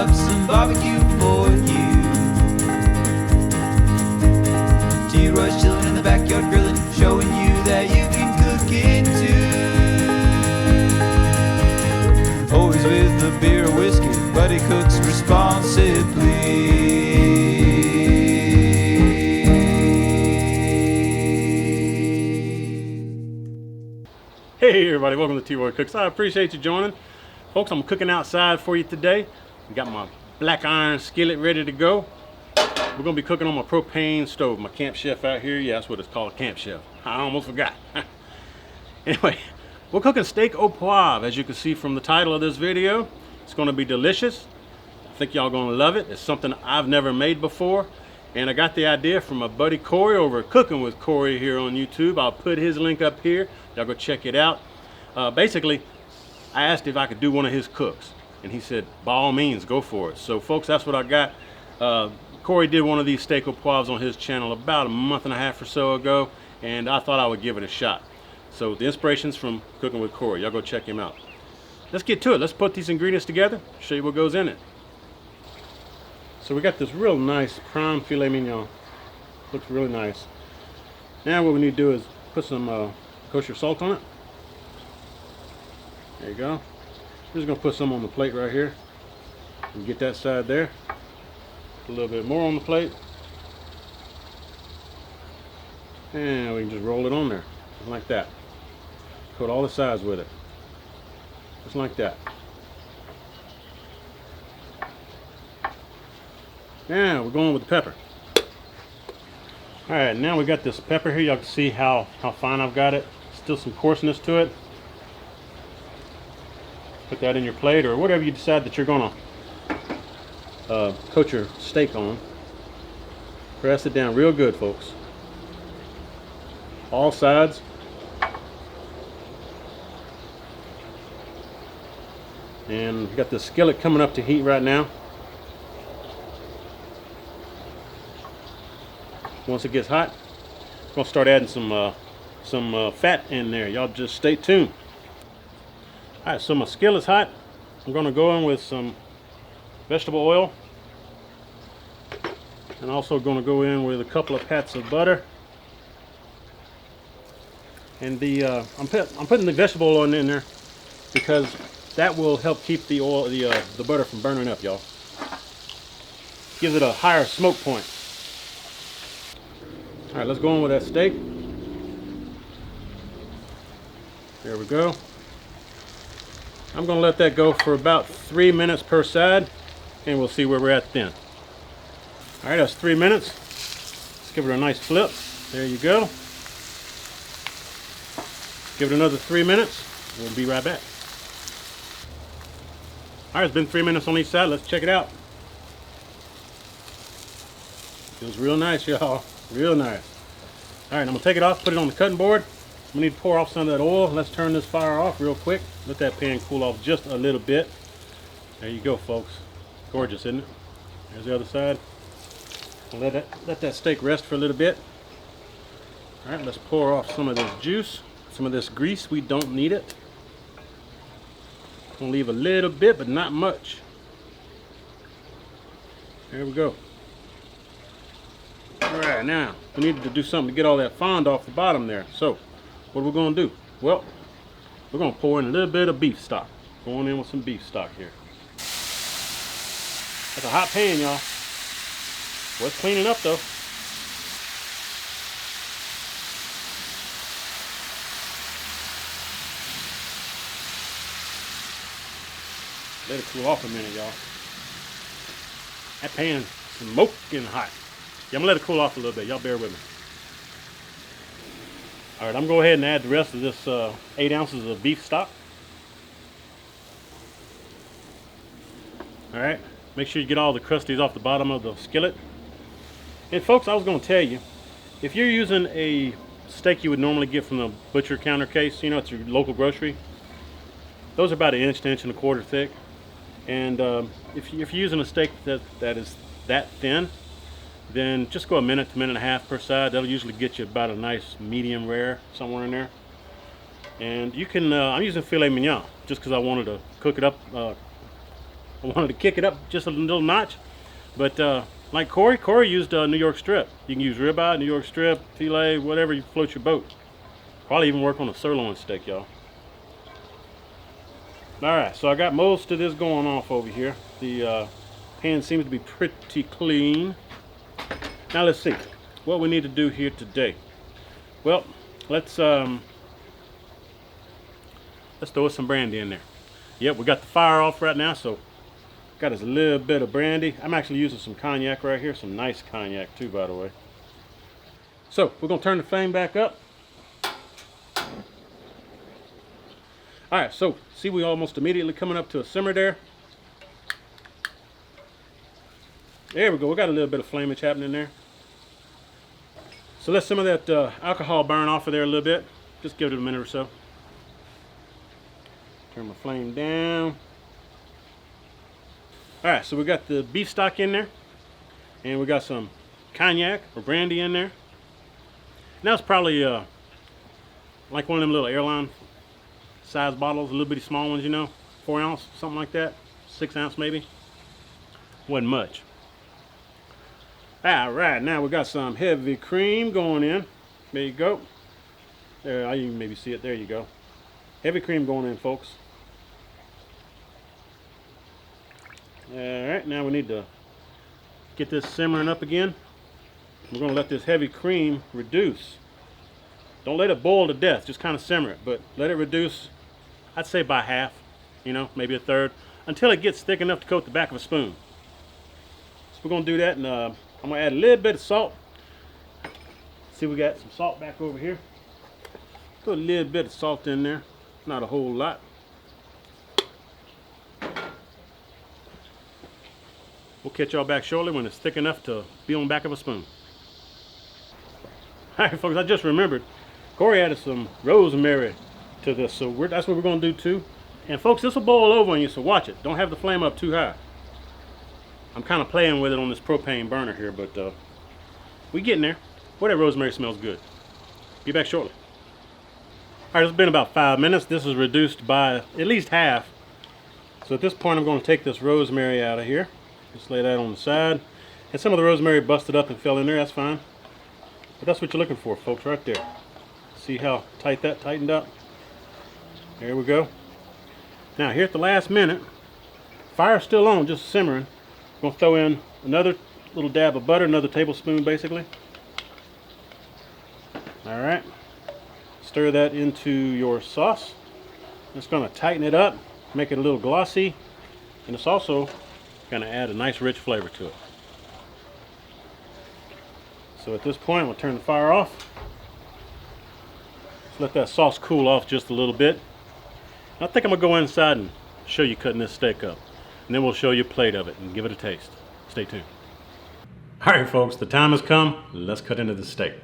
up some barbecue for you. T-Roy's chilling in the backyard grilling, showing you that you can cook it too. Always with a beer or whiskey, but he cooks responsibly. Hey everybody, welcome to T-Roy Cooks. I appreciate you joining. Folks, I'm cooking outside for you today. Got my black iron skillet ready to go. We're gonna be cooking on my propane stove. My camp chef out here, yeah, that's what it's called, a camp chef. I almost forgot. Anyway, we're cooking steak au poivre, as you can see from the title of this video. It's gonna be delicious. I think y'all gonna love it. It's something I've never made before. And I got the idea from my buddy Kory over at Cooking with Kory here on YouTube. I'll put his link up here. Y'all go check it out. Basically, I asked if I could do one of his cooks, and he said, by all means, go for it. So folks, that's what I got. Kory did one of these steak au poivres on his channel about a month and a half or so ago, and I thought I would give it a shot. So the inspiration's from Cooking with Kory. Y'all go check him out. Let's get to it. Let's put these ingredients together, show you what goes in it. So we got this real nice prime filet mignon. Looks really nice. Now what we need to do is put some kosher salt on it. There you go. I'm just gonna put some on the plate right here and get that side there. Put a little bit more on the plate, and we can just roll it on there, just like that. Coat all the sides with it, just like that. Now we're going with the pepper. All right, now we got this pepper here. Y'all can see how fine I've got it. Still some coarseness to it. Put that in your plate or whatever you decide that you're gonna coat your steak on. Press it down real good, folks. All sides. And we got the skillet coming up to heat right now. Once it gets hot, I'm gonna start adding some fat in there. Y'all just stay tuned. All right, so my skillet's hot. I'm gonna go in with some vegetable oil, and also gonna go in with a couple of pats of butter. And I'm putting the vegetable oil in there because that will help keep the oil, the butter from burning up, y'all. Gives it a higher smoke point. All right, let's go on with that steak. There we go. I'm gonna let that go for about 3 minutes per side, and we'll see where we're at then. All right, that's 3 minutes. Let's give it a nice flip. There you go. Give it another 3 minutes. We'll be right back. All right, it's been 3 minutes on each side. Let's check it out. Feels real nice, y'all. Real nice. All right, I'm gonna take it off, put it on the cutting board. We need to pour off some of that oil. Let's turn this fire off real quick. Let that pan cool off just a little bit. There you go, folks. Gorgeous, isn't it? There's the other side. Let that steak rest for a little bit. All right, let's pour off some of this juice, some of this grease. We don't need it. Gonna leave a little bit, but not much. There we go. All right, now we need to do something to get all that fond off the bottom there. So what are we gonna do? Well, we're gonna pour in a little bit of beef stock. Going in with some beef stock here. That's a hot pan, y'all. Well, it's cleaning up though. Let it cool off a minute, y'all. That pan's smoking hot. Yeah, I'm gonna let it cool off a little bit. Y'all bear with me. All right, I'm gonna go ahead and add the rest of this 8 ounces of beef stock. All right, make sure you get all the crusties off the bottom of the skillet. And folks, I was gonna tell you, if you're using a steak you would normally get from the butcher counter case, you know, it's your local grocery, those are about 1 inch to 1.25 inches thick. And if you're using a steak that is that thin, then just go a minute to 1.5 minutes per side. That'll usually get you about a nice medium rare, somewhere in there. And you can, I'm using filet mignon just because I wanted to cook it up I wanted to kick it up just a little notch. But like Kory used New York strip. You can use ribeye, New York strip, filet, whatever you float your boat. Probably even work on a sirloin steak, y'all. Alright, so I got most of this going off over here. The pan seems to be pretty clean. Now let's see what we need to do here today. Well, let's throw some brandy in there. Yep, we got the fire off right now, so got us a little bit of brandy. I'm actually using some cognac right here, some nice cognac too, by the way. So we're gonna turn the flame back up. All right, so see, we almost immediately coming up to a simmer there. There we go. We got a little bit of flamage happening there. So let some of that alcohol burn off of there a little bit. Just give it a minute or so. Turn my flame down. All right, so we got the beef stock in there, and we got some cognac or brandy in there. Now it's probably like one of them little airline size bottles, a little bitty small ones, you know, 4 ounce, something like that, 6 ounce maybe. Wasn't much. All right, now we got some heavy cream going in. There you go. There, I even maybe see it. There you go. Heavy cream going in, folks. All right, now we need to get this simmering up again. We're gonna let this heavy cream reduce. Don't let it boil to death, just kind of simmer it, but let it reduce, I'd say by half, you know, maybe a third, until it gets thick enough to coat the back of a spoon. So we're gonna do that, and I'm gonna add a little bit of salt. See, we got some salt back over here. Put a little bit of salt in there, not a whole lot. We'll catch y'all back shortly when it's thick enough to be on the back of a spoon. All right, folks, I just remembered, Kory added some rosemary to this, so that's what we're gonna do too. And folks, this will boil over on you, so watch it. Don't have the flame up too high. I'm kind of playing with it on this propane burner here, but we getting there. Boy, that rosemary smells good. Be back shortly. All right, it's been about 5 minutes. This is reduced by at least half. So at this point, I'm gonna take this rosemary out of here. Just lay that on the side. And some of the rosemary busted up and fell in there, that's fine. But that's what you're looking for, folks, right there. See how tight that tightened up? There we go. Now, here at the last minute, fire's still on, just simmering. I'm gonna throw in another little dab of butter, another tablespoon basically. All right. Stir that into your sauce. It's gonna tighten it up, make it a little glossy, and it's also gonna add a nice rich flavor to it. So at this point, we'll turn the fire off. Just let that sauce cool off just a little bit. I think I'm gonna go inside and show you cutting this steak up. And then we'll show you a plate of it and give it a taste. Stay tuned. All right, folks, the time has come. Let's cut into the steak.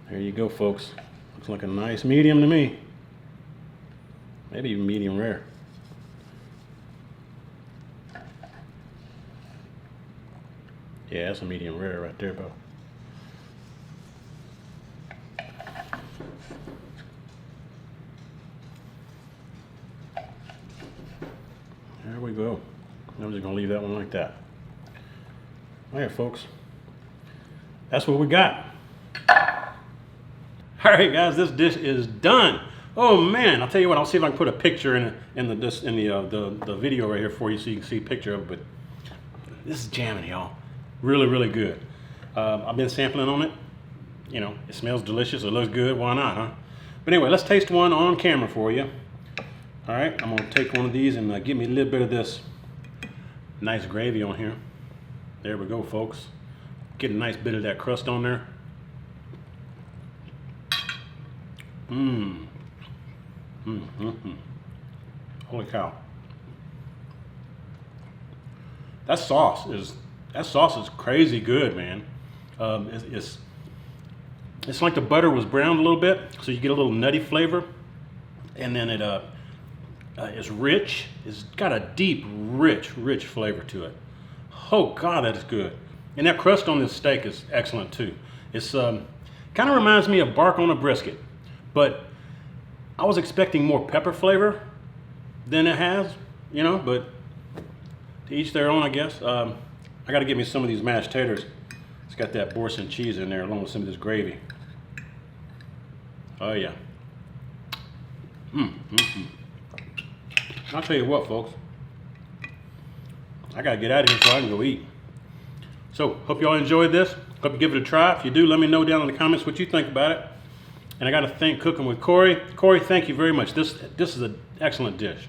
There you go, folks. Looks like a nice medium to me. Maybe even medium rare. Yeah, that's a medium rare right there, bro. There we go. I'm just gonna leave that one like that. All right, folks. That's what we got. All right, guys, this dish is done. Oh man, I'll tell you what. I'll see if I can put a picture in the video right here for you, so you can see a picture of it. But this is jamming, y'all. Really, really good. I've been sampling on it. You know, it smells delicious. It looks good. Why not, huh? But anyway, let's taste one on camera for you. All right, I'm gonna take one of these and give me a little bit of this nice gravy on here. There we go, folks. Get a nice bit of that crust on there. Holy cow. That sauce is crazy good, man. It's like the butter was browned a little bit, so you get a little nutty flavor, and then it It's rich. It's got a deep, rich flavor to it. Oh God, that is good. And that crust on this steak is excellent too. It's kind of reminds me of bark on a brisket, but I was expecting more pepper flavor than it has, you know, but to each their own, I guess. I got to get me some of these mashed taters. It's got that Boursin cheese in there along with some of this gravy. Oh yeah. I'll tell you what, folks. I got to get out of here so I can go eat. So, hope y'all enjoyed this. Hope you give it a try. If you do, let me know down in the comments what you think about it. And I got to thank Cooking with Kory. Kory, thank you very much. This is an excellent dish.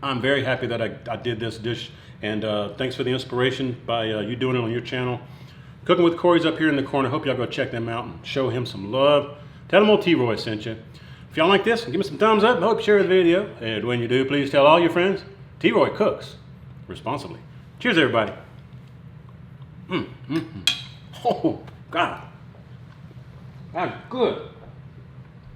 I'm very happy that I did this dish. And thanks for the inspiration by you doing it on your channel. Cooking with Kory's up here in the corner. Hope y'all go check them out and show him some love. Tell him old T-Roy sent you. If y'all like this, give me some thumbs up. I hope you share the video. And when you do, please tell all your friends. T-Roy cooks responsibly. Cheers, everybody. Oh, God. That's good.